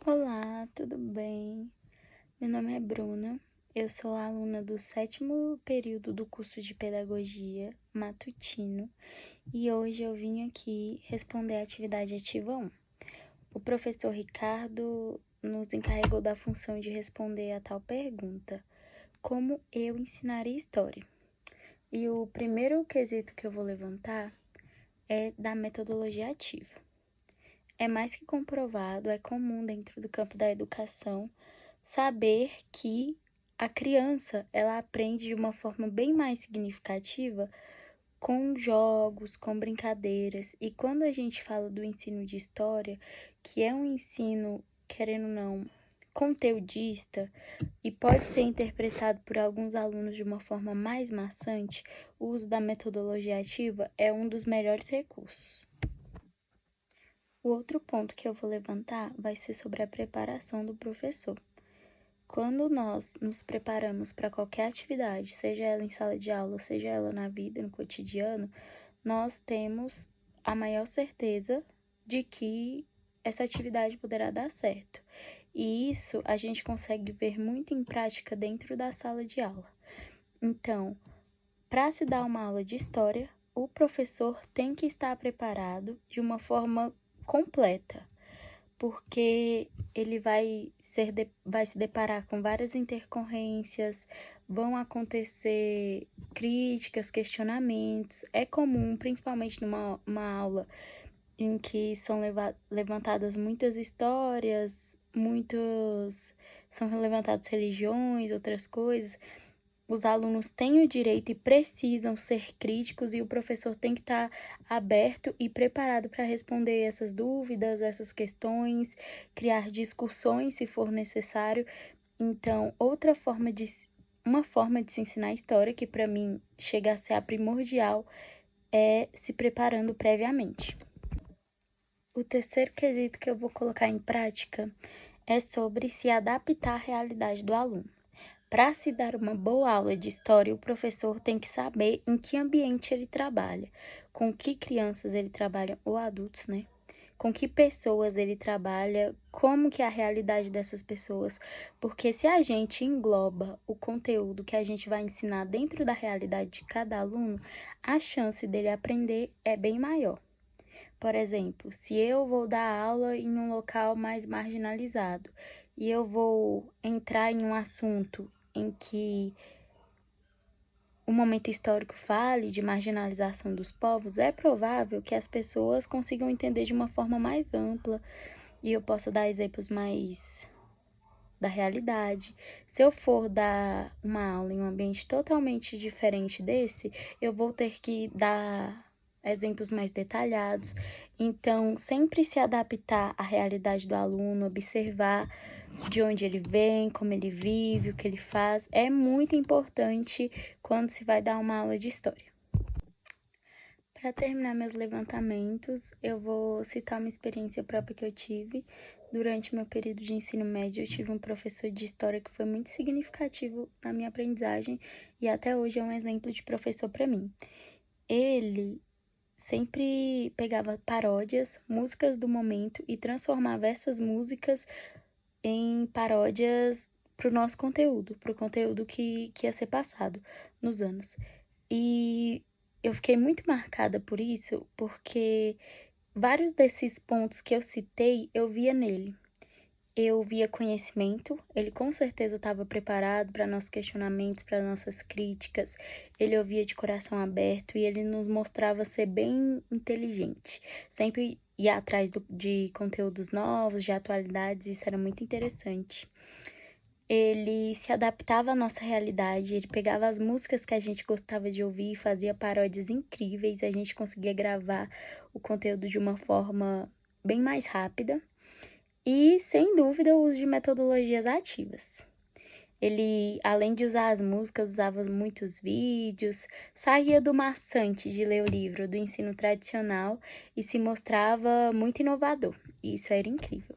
Olá, tudo bem? Meu nome é Bruna, eu sou aluna do 7º período do curso de Pedagogia Matutino e hoje eu vim aqui responder a atividade ativa 1. O professor Ricardo nos encarregou da função de responder a tal pergunta: como eu ensinaria história? E o primeiro quesito que eu vou levantar é da metodologia ativa. É mais que comprovado, é comum dentro do campo da educação saber que a criança, ela aprende de uma forma bem mais significativa com jogos, com brincadeiras. E quando a gente fala do ensino de história, que é um ensino, querendo ou não, conteudista e pode ser interpretado por alguns alunos de uma forma mais maçante, o uso da metodologia ativa é um dos melhores recursos. O outro ponto que eu vou levantar vai ser sobre a preparação do professor. Quando nós nos preparamos para qualquer atividade, seja ela em sala de aula, ou seja ela na vida, no cotidiano, nós temos a maior certeza de que essa atividade poderá dar certo. E isso a gente consegue ver muito em prática dentro da sala de aula. Então, para se dar uma aula de história, o professor tem que estar preparado de uma forma completa, porque ele vai se deparar com várias intercorrências, vão acontecer críticas, questionamentos. É comum, principalmente numa aula em que são levantadas muitas histórias, são levantadas religiões, outras coisas. Os alunos têm o direito e precisam ser críticos e o professor tem que estar aberto e preparado para responder essas dúvidas, essas questões, criar discussões se for necessário. Então, uma forma de se ensinar história, que para mim chega a ser a primordial, é se preparando previamente. O terceiro quesito que eu vou colocar em prática é sobre se adaptar à realidade do aluno. Para se dar uma boa aula de história, o professor tem que saber em que ambiente ele trabalha, com que crianças ele trabalha, ou adultos, né? Com que pessoas ele trabalha, como que é a realidade dessas pessoas, porque se a gente engloba o conteúdo que a gente vai ensinar dentro da realidade de cada aluno, a chance dele aprender é bem maior. Por exemplo, se eu vou dar aula em um local mais marginalizado e eu vou entrar em um assunto em que o momento histórico fale de marginalização dos povos, é provável que as pessoas consigam entender de uma forma mais ampla e eu possa dar exemplos mais da realidade. Se eu for dar uma aula em um ambiente totalmente diferente desse, eu vou ter que dar exemplos mais detalhados. Então, sempre se adaptar à realidade do aluno, observar de onde ele vem, como ele vive, o que ele faz, é muito importante quando se vai dar uma aula de história. Para terminar meus levantamentos, eu vou citar uma experiência própria que eu tive. Durante meu período de ensino médio, eu tive um professor de história que foi muito significativo na minha aprendizagem e até hoje é um exemplo de professor para mim. Ele sempre pegava paródias, músicas do momento e transformava essas músicas em paródias para o nosso conteúdo, para o conteúdo que ia ser passado nos anos. E eu fiquei muito marcada por isso, porque vários desses pontos que eu citei, eu via nele. Eu via conhecimento, ele com certeza estava preparado para nossos questionamentos, para nossas críticas, ele ouvia de coração aberto e ele nos mostrava ser bem inteligente. Sempre ia atrás de conteúdos novos, de atualidades, isso era muito interessante. Ele se adaptava à nossa realidade, ele pegava as músicas que a gente gostava de ouvir e fazia paródias incríveis, a gente conseguia gravar o conteúdo de uma forma bem mais rápida. E, sem dúvida, o uso de metodologias ativas. Ele, além de usar as músicas, usava muitos vídeos, saía do maçante de ler o livro do ensino tradicional e se mostrava muito inovador. E isso era incrível.